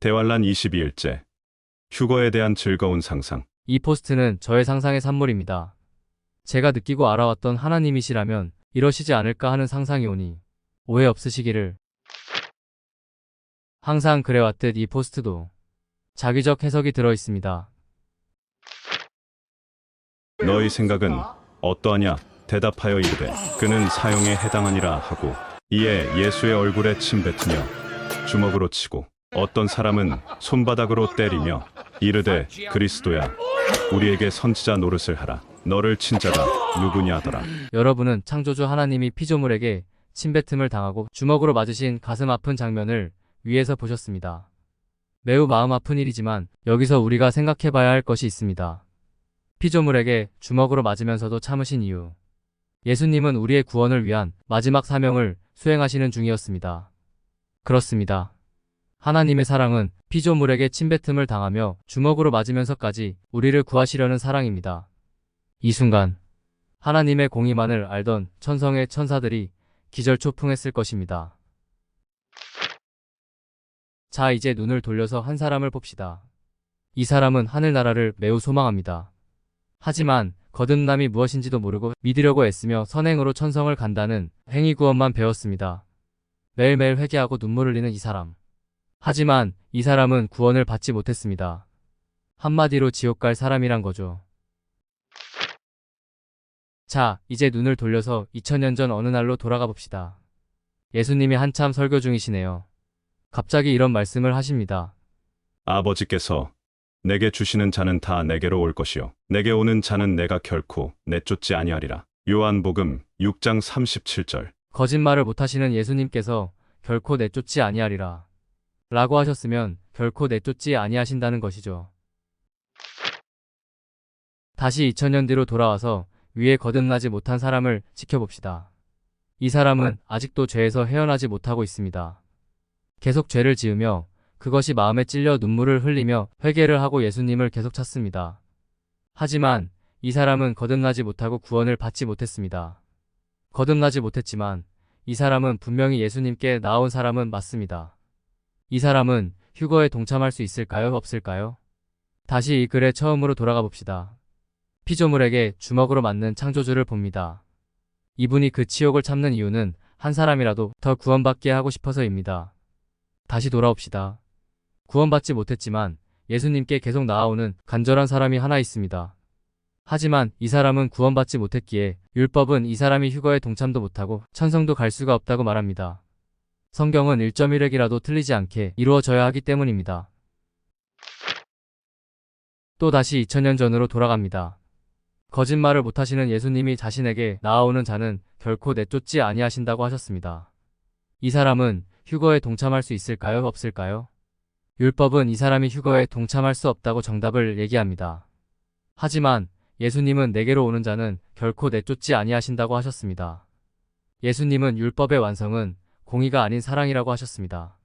대환란 22일째. 휴거에 대한 즐거운 상상. 이 포스트는 저의 상상의 산물입니다. 제가 느끼고 알아왔던 하나님이시라면 이러시지 않을까 하는 상상이 오니 오해 없으시기를. 항상 그래왔듯 이 포스트도 자기적 해석이 들어 있습니다. 너희 생각은 어떠하냐? 대답하여 이르되 그는 사형에 해당하니라 하고 이에 예수의 얼굴에 침 뱉으며 주먹으로 치고 어떤 사람은 손바닥으로 때리며 이르되 그리스도야 우리에게 선지자 노릇을 하라. 너를 친 자가 누구냐 하더라. 여러분은 창조주 하나님이 피조물에게 침뱉음을 당하고 주먹으로 맞으신 가슴 아픈 장면을 위에서 보셨습니다. 매우 마음 아픈 일이지만 여기서 우리가 생각해 봐야 할 것이 있습니다. 피조물에게 주먹으로 맞으면서도 참으신 이유. 예수님은 우리의 구원을 위한 마지막 사명을 수행하시는 중이었습니다. 그렇습니다. 하나님의 사랑은 피조물에게 침뱉음을 당하며 주먹으로 맞으면서까지 우리를 구하시려는 사랑입니다. 이 순간 하나님의 공의만을 알던 천성의 천사들이 기절초풍했을 것입니다. 자, 이제 눈을 돌려서 한 사람을 봅시다. 이 사람은 하늘나라를 매우 소망합니다. 하지만 거듭남이 무엇인지도 모르고 믿으려고 애쓰며 선행으로 천성을 간다는 행위구원만 배웠습니다. 매일매일 회개하고 눈물을 흘리는 이 사람. 하지만 이 사람은 구원을 받지 못했습니다. 한마디로 지옥 갈 사람이란 거죠. 자, 이제 눈을 돌려서 2000년 전 어느 날로 돌아가 봅시다. 예수님이 한참 설교 중이시네요. 갑자기 이런 말씀을 하십니다. 아버지께서 내게 주시는 자는 다 내게로 올 것이요 내게 오는 자는 내가 결코 내쫓지 아니하리라. 요한복음 6장 37절. 거짓말을 못하시는 예수님께서 결코 내쫓지 아니하리라 라고 하셨으면 결코 내쫓지 아니하신다는 것이죠. 다시 2000년 뒤로 돌아와서 위에 거듭나지 못한 사람을 지켜봅시다. 이 사람은 아직도 죄에서 헤어나지 못하고 있습니다. 계속 죄를 지으며 그것이 마음에 찔려 눈물을 흘리며 회개를 하고 예수님을 계속 찾습니다. 하지만 이 사람은 거듭나지 못하고 구원을 받지 못했습니다. 거듭나지 못했지만 이 사람은 분명히 예수님께 나아온 사람은 맞습니다. 이 사람은 휴거에 동참할 수 있을까요? 없을까요? 다시 이 글의 처음으로 돌아가 봅시다. 피조물에게 주먹으로 맞는 창조주를 봅니다. 이분이 그 치욕을 참는 이유는 한 사람이라도 더 구원받게 하고 싶어서입니다. 다시 돌아옵시다. 구원받지 못했지만 예수님께 계속 나아오는 간절한 사람이 하나 있습니다. 하지만 이 사람은 구원받지 못했기에 율법은 이 사람이 휴거에 동참도 못하고 천성도 갈 수가 없다고 말합니다. 성경은 1.1획이라도 틀리지 않게 이루어져야 하기 때문입니다. 또 다시 2000년 전으로 돌아갑니다. 거짓말을 못하시는 예수님이 자신에게 나아오는 자는 결코 내쫓지 아니하신다고 하셨습니다. 이 사람은 휴거에 동참할 수 있을까요? 없을까요? 율법은 이 사람이 휴거에 동참할 수 없다고 정답을 얘기합니다. 하지만 예수님은 내게로 오는 자는 결코 내쫓지 아니하신다고 하셨습니다. 예수님은 율법의 완성은 공의가 아닌 사랑이라고 하셨습니다.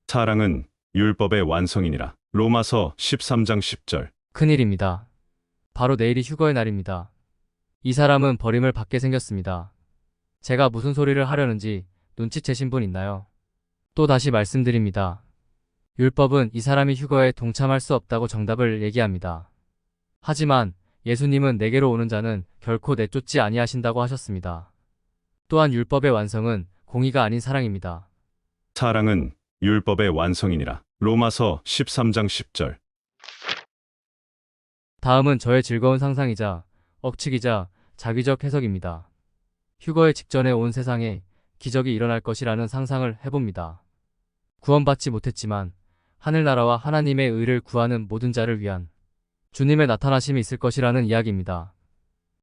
사랑은 율법의 완성이니라. 로마서 13장 10절. 큰일입니다. 바로 내일이 휴거의 날입니다. 이 사람은 버림을 받게 생겼습니다. 제가 무슨 소리를 하려는지 눈치채신 분 있나요? 또 다시 말씀드립니다. 율법은 이 사람이 휴거에 동참할 수 없다고 정답을 얘기합니다. 하지만 예수님은 내게로 오는 자는 결코 내쫓지 아니하신다고 하셨습니다. 또한 율법의 완성은 공의가 아닌 사랑입니다. 사랑은 율법의 완성이니라. 로마서 13장 10절. 다음은 저의 즐거운 상상이자 억측이자 자기적 해석입니다. 휴거의 직전에 온 세상에 기적이 일어날 것이라는 상상을 해봅니다. 구원받지 못했지만 하늘나라와 하나님의 의를 구하는 모든 자를 위한 주님의 나타나심이 있을 것이라는 이야기입니다.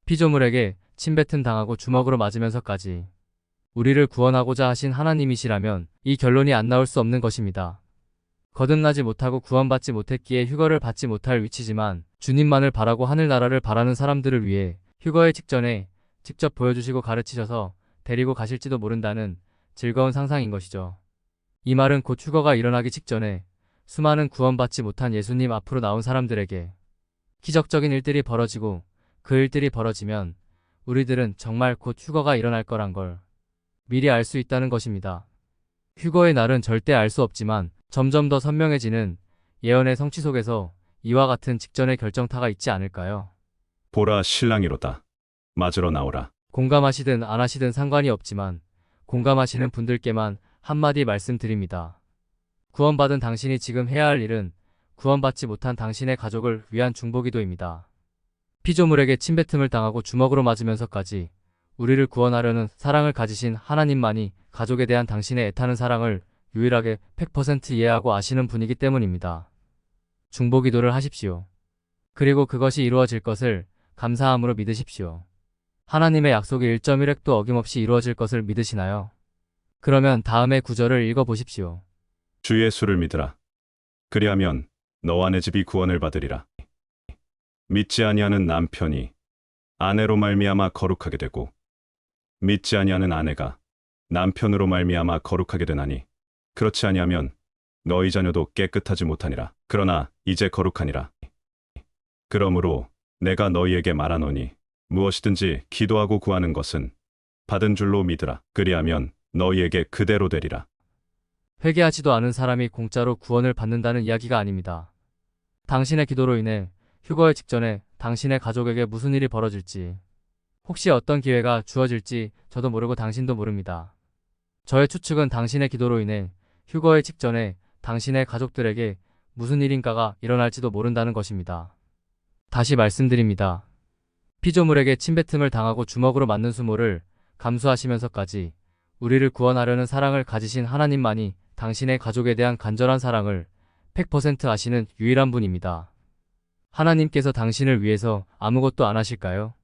피조물에게 침뱉음 당하고 주먹으로 맞으면서까지 우리를 구원하고자 하신 하나님이시라면 이 결론이 안 나올 수 없는 것입니다. 거듭나지 못하고 구원받지 못했기에 휴거를 받지 못할 위치지만 주님만을 바라고 하늘나라를 바라는 사람들을 위해 휴거의 직전에 직접 보여주시고 가르치셔서 데리고 가실지도 모른다는 즐거운 상상인 것이죠. 이 말은 곧 휴거가 일어나기 직전에 수많은 구원받지 못한 예수님 앞으로 나온 사람들에게 기적적인 일들이 벌어지고 그 일들이 벌어지면 우리들은 정말 곧 휴거가 일어날 거란 걸 미리 알 수 있다는 것입니다. 휴거의 날은 절대 알 수 없지만 점점 더 선명해지는 예언의 성취 속에서 이와 같은 직전의 결정타가 있지 않을까요? 보라 신랑이로다. 맞으러 나오라. 공감하시든 안 하시든 상관이 없지만 공감하시는 분들께만 한마디 말씀드립니다. 구원받은 당신이 지금 해야 할 일은 구원받지 못한 당신의 가족을 위한 중보기도입니다. 피조물에게 침뱉음을 당하고 주먹으로 맞으면서까지 우리를 구원하려는 사랑을 가지신 하나님만이 가족에 대한 당신의 애타는 사랑을 유일하게 100% 이해하고 아시는 분이기 때문입니다. 중보기도를 하십시오. 그리고 그것이 이루어질 것을 감사함으로 믿으십시오. 하나님의 약속이 1.1획도 어김없이 이루어질 것을 믿으시나요? 그러면 다음의 구절을 읽어보십시오. 주 예수를 믿으라. 그리하면 너와 내 집이 구원을 받으리라. 믿지 아니하는 남편이 아내로 말미암아 거룩하게 되고 믿지 아니하는 아내가 남편으로 말미암아 거룩하게 되나니 그렇지 아니하면 너희 자녀도 깨끗하지 못하니라. 그러나 이제 거룩하니라. 그러므로 내가 너희에게 말하노니 무엇이든지 기도하고 구하는 것은 받은 줄로 믿으라. 그리하면 너희에게 그대로 되리라. 회개하지도 않은 사람이 공짜로 구원을 받는다는 이야기가 아닙니다. 당신의 기도로 인해 휴거의 직전에 당신의 가족에게 무슨 일이 벌어질지, 혹시 어떤 기회가 주어질지 저도 모르고 당신도 모릅니다. 저의 추측은 당신의 기도로 인해 휴거의 직전에 당신의 가족들에게 무슨 일인가가 일어날지도 모른다는 것입니다. 다시 말씀드립니다. 피조물에게 침뱉음을 당하고 주먹으로 맞는 수모를 감수하시면서까지 우리를 구원하려는 사랑을 가지신 하나님만이 당신의 가족에 대한 간절한 사랑을 100% 아시는 유일한 분입니다. 하나님께서 당신을 위해서 아무것도 안 하실까요?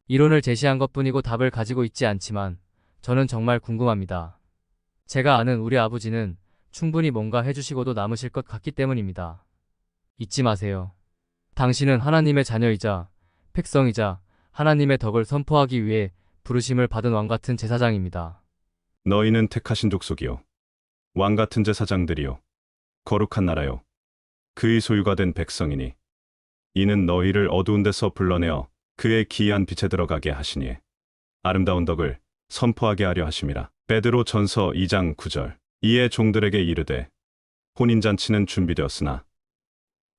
이론을 제시한 것뿐이고 답을 가지고 있지 않지만 저는 정말 궁금합니다. 제가 아는 우리 아버지는 충분히 뭔가 해주시고도 남으실 것 같기 때문입니다. 잊지 마세요. 당신은 하나님의 자녀이자 백성이자 하나님의 덕을 선포하기 위해 부르심을 받은 왕같은 제사장입니다. 너희는 택하신 족속이요 왕같은 제사장들이요 거룩한 나라요 그의 소유가 된 백성이니 이는 너희를 어두운 데서 불러내어 그의 기이한 빛에 들어가게 하시니 아름다운 덕을 선포하게 하려 하심이라. 베드로 전서 2장 9절. 이에 종들에게 이르되 혼인잔치는 준비되었으나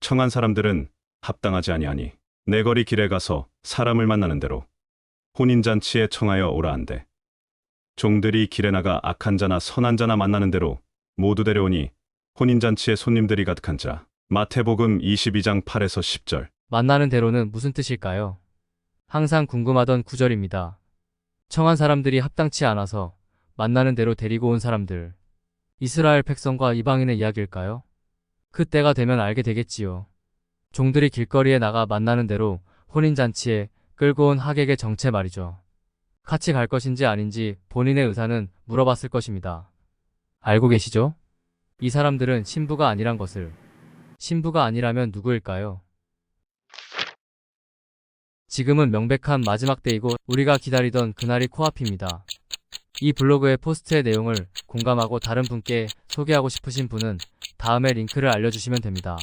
청한 사람들은 합당하지 아니하니 내 거리 길에 가서 사람을 만나는 대로 혼인잔치에 청하여 오라 한대. 종들이 길에 나가 악한 자나 선한 자나 만나는 대로 모두 데려오니 혼인잔치에 손님들이 가득한지라. 마태복음 22장 8에서 10절. 만나는 대로는 무슨 뜻일까요? 항상 궁금하던 구절입니다. 청한 사람들이 합당치 않아서 만나는 대로 데리고 온 사람들. 이스라엘 백성과 이방인의 이야기일까요? 그때가 되면 알게 되겠지요. 종들이 길거리에 나가 만나는 대로 혼인잔치에 끌고 온 하객의 정체 말이죠. 같이 갈 것인지 아닌지 본인의 의사는 물어봤을 것입니다. 알고 계시죠? 이 사람들은 신부가 아니란 것을. 신부가 아니라면 누구일까요? 지금은 명백한 마지막 때이고 우리가 기다리던 그날이 코앞입니다. 이 블로그의 포스트의 내용을 공감하고 다른 분께 소개하고 싶으신 분은 다음에 링크를 알려주시면 됩니다.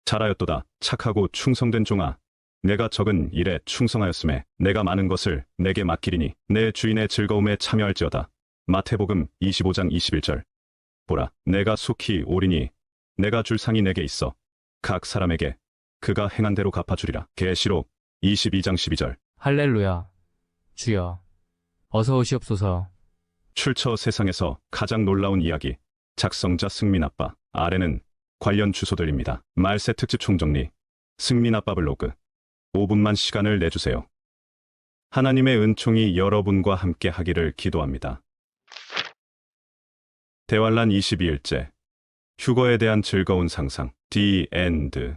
잘하였도다. 착하고 충성된 종아. 내가 적은 일에 충성하였음에 내가 많은 것을 내게 맡기리니 내 주인의 즐거움에 참여할지어다. 마태복음 25장 21절. 보라, 내가 속히 오리니 내가 줄 상이 내게 있어 각 사람에게 그가 행한 대로 갚아주리라. 계시록 22장 12절. 할렐루야. 주여, 어서 오시옵소서. 출처 세상에서 가장 놀라운 이야기. 작성자 승민 아빠. 아래는 관련 주소들입니다. 말세 특집 총정리. 승민 아빠 블로그. 5분만 시간을 내주세요. 하나님의 은총이 여러분과 함께 하기를 기도합니다. 대환란 22일째. 휴거에 대한 즐거운 상상. The End.